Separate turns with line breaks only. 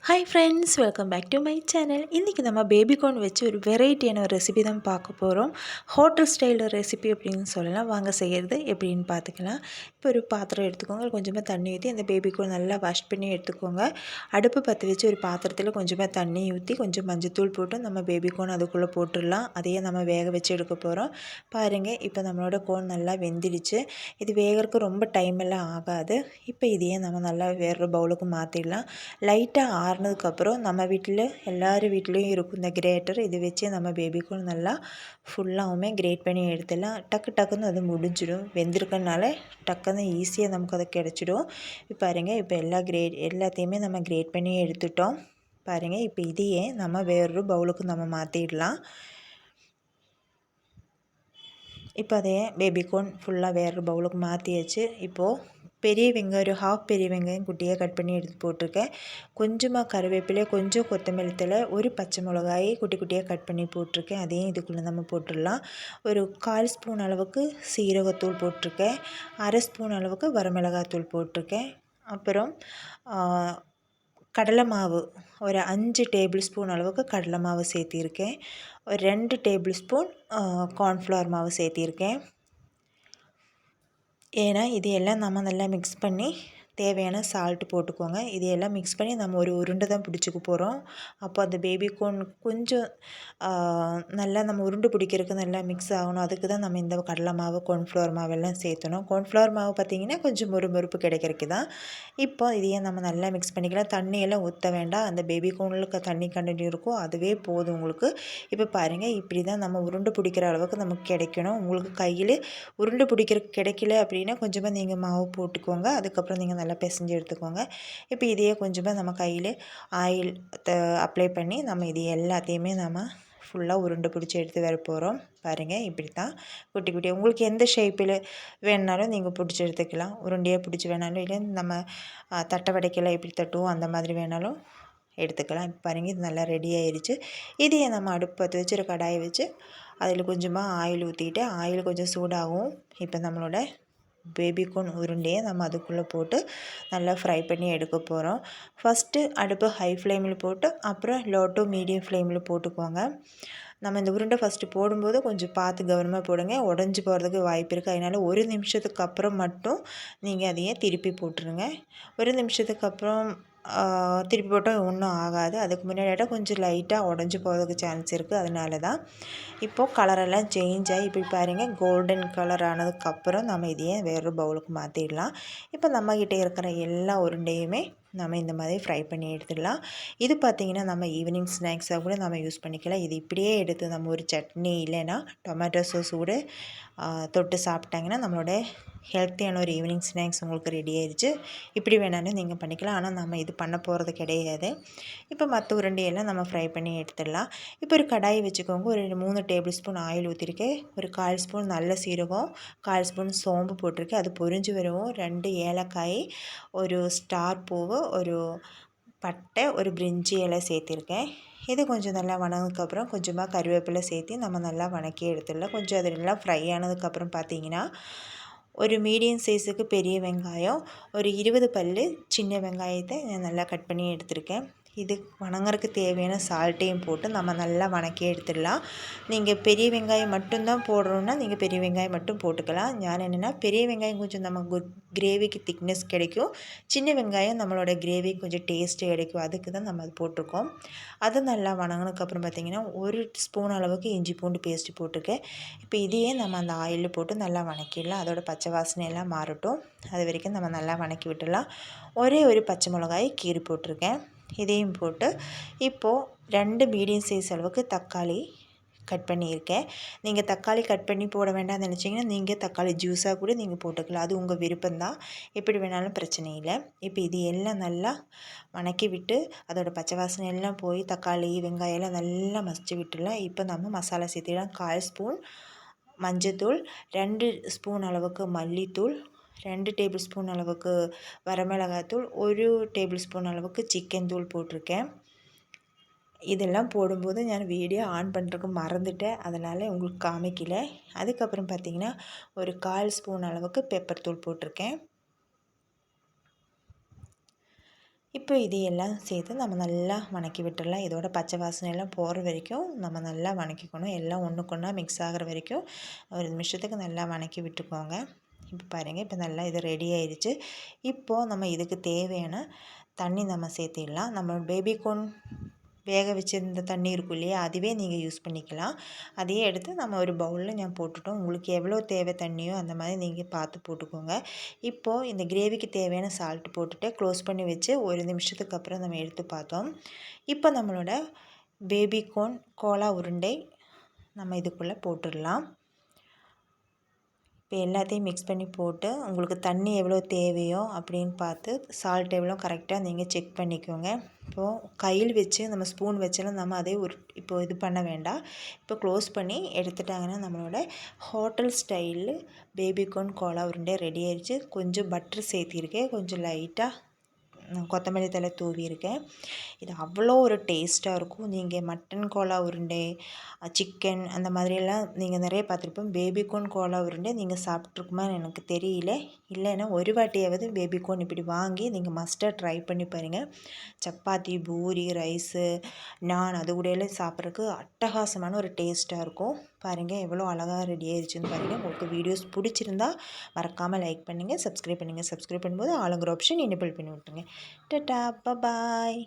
Hi friends, welcome back to my channel. இன்றைக்கி நம்ம baby corn வச்சு ஒரு வெரைட்டியான ஒரு ரெசிபி தான் பார்க்க போகிறோம். ஹோட்டல் ஸ்டைல் ரெசிபி அப்படின்னு சொல்லலாம். வாங்க செய்கிறது எப்படின்னு பார்த்துக்கலாம். இப்போ ஒரு பாத்திரம் எடுத்துக்கோங்க, கொஞ்சமாக தண்ணி ஊற்றி அந்த பேபி கார்ன் நல்லா வாஷ் பண்ணி எடுத்துக்கோங்க. அடுப்பு பற்ற வச்சு ஒரு பாத்திரத்தில் கொஞ்சமாக தண்ணி ஊற்றி கொஞ்சம் மஞ்சத்தூள் போட்டு நம்ம பேபி கார்ன் அதுக்குள்ளே போட்டுடலாம். அதையே நம்ம வேக வச்சு எடுக்க போகிறோம். பாருங்கள், இப்போ நம்மளோட கார்ன் நல்லா வெந்துடுச்சு. இது வேகிறதுக்கு ரொம்ப டைம் எல்லாம் ஆகாது. இப்போ இதையே நம்ம நல்லா வேறு பவுலுக்கு மாற்றிடலாம். லைட்டாக ஆறுனதுக்கப்புறம் நம்ம வீட்டில் எல்லார் வீட்லேயும் இருக்கும் இந்த கிரேட்டர். இது வச்சு நம்ம பேபிக்கும் நல்லா ஃபுல்லாகவுமே கிரேட் பண்ணி எடுத்துடலாம். டக்குன்னு அது முடிஞ்சிடும். வெந்திருக்கனால டக்குன்னு ஈஸியாக நமக்கு அது கிடச்சிடும். இப்போ பாருங்கள், இப்போ எல்லாத்தையுமே நம்ம கிரேட் பண்ணி எடுத்துட்டோம். பாருங்கள், இப்போ இதையே நம்ம வேறொரு பவுலுக்கு நம்ம மாற்றிடலாம். இப்போ அதையே பேபிகார்ன் ஃபுல்லாக வேறு பவுலுக்கு மாற்றியாச்சு. இப்போது பெரிய வெங்காயம், ஒரு ஹாஃப் பெரிய வெங்காயம் குட்டியாக கட் பண்ணி எடுத்து போட்டிருக்கேன். கொஞ்சமாக கருவேப்பிலை, கொஞ்சம் கொத்தமல்லி தழை, ஒரு பச்சை மிளகாய் குட்டி குட்டியாக கட் பண்ணி போட்டிருக்கேன். அதையும் இதுக்குள்ளே நம்ம போட்டுடலாம். ஒரு 1/4 ஸ்பூன் அளவுக்கு சீரகத்தூள் போட்டிருக்கேன். 1/2 ஸ்பூன் அளவுக்கு வரமிளகாத்தூள் போட்டிருக்கேன். அப்புறம் கடலை மாவு ஒரு 5 டேபிள் ஸ்பூன் அளவுக்கு கடலை மாவு சேர்த்திருக்கேன். ஒரு 2 டேபிள் ஸ்பூன் கார்ன்ஃப்ளவர் மாவு சேர்த்திருக்கேன். ஏன்னா இது எல்லாம் நம்ம நல்லா மிக்ஸ் பண்ணி தேவையான சால்ட்டு போட்டுக்கோங்க. இதையெல்லாம் மிக்ஸ் பண்ணி நம்ம ஒரு உருண்டை தான் பிடிச்சிக்க போகிறோம். அப்போ அந்த பேபி கார்ன் கொஞ்சம் நல்லா நம்ம உருண்டை பிடிக்கிறதுக்கு நல்லா மிக்ஸ் ஆகணும். அதுக்கு தான் நம்ம இந்த கடலை மாவு, கார்ன்ஃப்ளவர் மாவெல்லாம் சேர்த்தணும். கார்ன்ஃப்ளவர் மாவு பார்த்திங்கன்னா கொஞ்சம் மொறுமொறுப்பு கிடைக்கிறதுக்கு தான். இப்போ இதையே நம்ம நல்லா மிக்ஸ் பண்ணிக்கலாம். தண்ணியெல்லாம் ஊற்ற வேண்டாம். அந்த பேபி கார்னுக்கு தண்ணி கண்டென்ட் இருக்கும், அதுவே போதும் உங்களுக்கு. இப்போ பாருங்கள், இப்படி தான் நம்ம உருண்டை பிடிக்கிற அளவுக்கு நமக்கு கிடைக்கணும். உங்களுக்கு கையில் உருண்டை பிடிக்கிறதுக்கு கிடைக்கல அப்படின்னா கொஞ்சமாக நீங்கள் மாவு போட்டுக்கோங்க. அதுக்கப்புறம் நீங்கள் நல்லா பிசைஞ்சு எடுத்துக்கோங்க. இப்போ இதையே கொஞ்சமாக நம்ம கையில் ஆயில் அப்ளை பண்ணி நம்ம இது எல்லாத்தையுமே நம்ம ஃபுல்லாக உருண்டை பிடிச்சி எடுத்து வர போகிறோம். பாருங்கள், இப்படி தான் குட்டி குட்டி உங்களுக்கு எந்த ஷேப்பில் வேணுனாலும் நீங்கள் பிடிச்சி எடுத்துக்கலாம். உருண்டையாக பிடிச்சி வேணாலும், இல்லை நம்ம தட்டை வடைக்கெல்லாம் எப்படி தட்டுவோம் அந்த மாதிரி வேணாலும் எடுத்துக்கலாம். இப்போ பாருங்கள், இது நல்லா ரெடி ஆயிடுச்சு. இதையே நம்ம அடுப்பு பற்ற வச்சு ஒரு கடாயை வச்சு அதில் கொஞ்சமாக ஆயில் ஊற்றிட்டு ஆயில் கொஞ்சம் சூடாகும். இப்போ நம்மளோட பேபிகார்ன் உருண்டையை நம்ம அதுக்குள்ளே போட்டு நல்லா ஃப்ரை பண்ணி எடுக்க போகிறோம். ஃபஸ்ட்டு அடுப்பு ஹை ஃப்ளேமில் போட்டு அப்புறம் லோ டு மீடியம் ஃப்ளேமில் போட்டுக்கோங்க. நம்ம இந்த உருண்டை ஃபஸ்ட்டு போடும்போது கொஞ்சம் பார்த்து கவனமாக போடுங்க, உடஞ்சி போகிறதுக்கு வாய்ப்பு இருக்குது. அதனால் ஒரு நிமிஷத்துக்கு அப்புறம் மட்டும் நீங்கள் அதையே திருப்பி போட்டுருங்க. ஒரு நிமிஷத்துக்கு அப்புறம் திருப்பி போட்டால் ஒன்றும் ஆகாது. அதுக்கு முன்னாடி கொஞ்சம் லைட்டாக உடஞ்சி போகிறதுக்கு சான்ஸ் இருக்குது. அதனால தான். இப்போது கலரெல்லாம் சேஞ்ச் ஆகி இப்படி பாருங்கள், கோல்டன் கலர் ஆனதுக்கப்புறம் நம்ம இதையே வேறு பவுலுக்கு மாற்றிடலாம். இப்போ நம்மக்கிட்ட இருக்கிற எல்லா உருண்டையுமே நம்ம இந்த மாதிரி ஃப்ரை பண்ணி எடுத்துடலாம். இது பார்த்திங்கன்னா நம்ம ஈவினிங் ஸ்நாக்ஸாக கூட நம்ம யூஸ் பண்ணிக்கலாம். இது இப்படியே எடுத்து நம்ம ஒரு சட்னி இல்லைன்னா டொமேட்டோ சோஸ் கூட தொட்டு சாப்பிட்டாங்கன்னா நம்மளோட ஹெல்த்தியான ஒரு ஈவினிங் ஸ்நாக்ஸ் உங்களுக்கு ரெடி ஆயிடுச்சு. இப்படி வேணாலும் நீங்கள் பண்ணிக்கலாம். ஆனால் நம்ம இது பண்ண போகிறது கிடையாது. இப்போ மற்ற உருண்டையெல்லாம் நம்ம ஃப்ரை பண்ணி எடுத்துடலாம். இப்போ ஒரு கடாயை வச்சுக்கோங்க. ஒரு 3 டேபிள் ஸ்பூன் ஆயில் ஊற்றிருக்கேன். ஒரு 1/4 ஸ்பூன் நல்ல சீரகம், 1/4 ஸ்பூன் சோம்பு போட்டிருக்கேன். அது பொரிஞ்சு வரவும் 2 ஏலக்காய், ஒரு ஸ்டார் பூவு, ஒரு பட்டை, ஒரு பிரிஞ்சி இலை சேர்த்திருக்கேன். இது கொஞ்சம் நல்லா வணங்கினதுக்கப்புறம் கொஞ்சமாக கருவேப்பிலை சேர்த்து நம்ம நல்லா வணக்கி எடுத்துடலாம். கொஞ்சம் அது நல்லா ஃப்ரை ஆனதுக்கப்புறம் பார்த்திங்கன்னா ஒரு மீடியம் சைஸுக்கு பெரிய வெங்காயம், ஒரு 20 பல் சின்ன வெங்காயத்தை நல்லா கட் பண்ணி எடுத்திருக்கேன். இது வணங்குறதுக்கு தேவையான சால்ட்டையும் போட்டு நம்ம நல்லா வணக்கி எடுத்துடலாம். நீங்கள் பெரிய வெங்காயம் மட்டும்தான் போடுறோன்னா நீங்கள் பெரிய வெங்காயம் மட்டும் போட்டுக்கலாம். நான் என்னென்னா பெரிய வெங்காயம் கொஞ்சம் நம்ம கிரேவிக்கு திக்னஸ் கிடைக்கும், சின்ன வெங்காயம் நம்மளோட கிரேவி கொஞ்சம் டேஸ்ட்டு கிடைக்கும். அதுக்கு தான் நம்ம அது போட்டிருக்கோம். அது நல்லா வணங்கினதுக்கப்புறம் பார்த்திங்கன்னா ஒரு ஸ்பூன் அளவுக்கு இஞ்சி பூண்டு பேஸ்ட்டு போட்டிருக்கேன். இப்போ இதையே நம்ம அந்த ஆயிலில் போட்டு நல்லா வணக்கிடலாம். அதோட பச்சை வாசனையெல்லாம் மாறட்டும். அது வரைக்கும் நம்ம நல்லா வணக்கி விட்டுடலாம். ஒரே ஒரு பச்சை மிளகாய் கீறி போட்டிருக்கேன். இதையும் போட்டு இப்போது 2 மீடியம் சைஸ் அளவுக்கு தக்காளி கட் பண்ணியிருக்கேன். நீங்கள் தக்காளி கட் பண்ணி போட வேண்டாம்னு நினச்சிங்கன்னா நீங்கள் தக்காளி ஜூஸாக கூட நீங்கள் போட்டுக்கலாம். அது உங்கள் விருப்பம்தான், எப்படி வேணாலும் பிரச்சனை இல்லை. இப்போ இது எல்லாம் நல்லா வணக்கி விட்டு அதோடய பச்சை வாசனை எல்லாம் போய் தக்காளி வெங்காயம் எல்லாம் நல்லா மசிச்சு விட்டுடலாம். இப்போ நம்ம மசாலா சேர்த்திடலாம். 1/4 ஸ்பூன் மஞ்சத்தூள், 2 ஸ்பூன் அளவுக்கு மல்லித்தூள், 2 டேபிள் ஸ்பூன் அளவுக்கு வரமிளகாத்தூள், 1 டேபிள் ஸ்பூன் அளவுக்கு சிக்கன் தூள் போட்டிருக்கேன். இதெல்லாம் போடும்போது நான் வீடியோ ஆன் பண்ணுறதுக்கு மறந்துட்டேன், அதனால் உங்களுக்கு காமிக்கல. அதுக்கப்புறம் பார்த்திங்கன்னா ஒரு 1/4 ஸ்பூன் அளவுக்கு பெப்பர் தூள் போட்டிருக்கேன். இப்போ இதையெல்லாம் சேர்த்து நம்ம நல்லா வதக்கி விட்டுடலாம். இதோட பச்சை வாசனையெல்லாம் போகிற வரைக்கும் நம்ம நல்லா வதக்கிக்கணும். எல்லாம் ஒன்றுக்கு ஒன்றா மிக்ஸ் ஆகிற வரைக்கும் ஒரு நிமிஷத்துக்கு நல்லா வதக்கி விட்டுக்கோங்க. இப்போ பாருங்கள், இப்போ நல்லா இது ரெடி ஆயிடுச்சு. இப்போது நம்ம இதுக்கு தேவையான தண்ணி நம்ம சேர்த்திடலாம். நம்ம பேபிகார்ன் வேக வச்சுருந்த தண்ணி இருக்கும் இல்லையா, அதுவே நீங்கள் யூஸ் பண்ணிக்கலாம். அதையே எடுத்து நம்ம ஒரு பவுலில் நான் போட்டுட்டோம். உங்களுக்கு எவ்வளோ தேவை தண்ணியோ அந்த மாதிரி நீங்கள் பார்த்து போட்டுக்கோங்க. இப்போது இந்த கிரேவிக்கு தேவையான சால்ட் போட்டுட்டு க்ளோஸ் பண்ணி வச்சு ஒரு நிமிஷத்துக்கு அப்புறம் நம்ம எடுத்து பார்த்தோம். இப்போ நம்மளோட பேபிகார்ன் கோலா உருண்டை நம்ம இதுக்குள்ளே போட்டுடலாம். இப்போ எல்லாத்தையும் மிக்ஸ் பண்ணி போட்டு உங்களுக்கு தண்ணி எவ்வளோ தேவையோ அப்படின்னு பார்த்து சால்ட் எவ்வளோ கரெக்டாக நீங்கள் செக் பண்ணிக்கோங்க. இப்போது கையில் வச்சு நம்ம ஸ்பூன் வச்சாலும் நம்ம அதே இப்போது இது பண்ண வேண்டாம். இப்போ க்ளோஸ் பண்ணி எடுத்துட்டாங்கன்னா நம்மளோட ஹோட்டல் ஸ்டைலு பேபிகார்ன் கோலா உருண்டை ரெடி ஆயிடுச்சு. கொஞ்சம் பட்டர் சேர்த்திருக்கேன், கொஞ்சம் லைட்டாக கொத்தமல்லி தழை தூவியிருக்கேன். இது அவ்வளோ ஒரு டேஸ்ட்டாக இருக்கும். நீங்கள் மட்டன் கோலா உருண்டை, சிக்கன் அந்த மாதிரியெல்லாம் நீங்கள் நிறைய பார்த்துருப்போம். பேபிகார்ன் கோலா உருண்டை நீங்கள் சாப்பிட்ருக்குமான்னு எனக்கு தெரியல. இல்லைன்னா ஒரு வாட்டியாவது பேபிகார்ன் இப்படி வாங்கி நீங்கள் மஸ்ட்டாக ட்ரை பண்ணி பாருங்கள். சப்பாத்தி, பூரி, ரைஸு, நான் அது கூடயெல்லாம் சாப்பிட்றதுக்கு அட்டகாசமான ஒரு டேஸ்ட்டாக இருக்கும். பாருங்கள் எவ்வளோ அழகாக ரெடி ஆயிடுச்சுன்னு பாருங்கள். உங்களுக்கு வீடியோஸ் பிடிச்சிருந்தா மறக்காமல் லைக் பண்ணுங்கள், சப்ஸ்கிரைப் பண்ணுங்கள். சப்ஸ்கிரைப் பண்ணும்போது ஆளுங்கிற ஆப்ஷன் எனேபிள் பண்ணி விட்டுருங்க. டாடா, பாய்.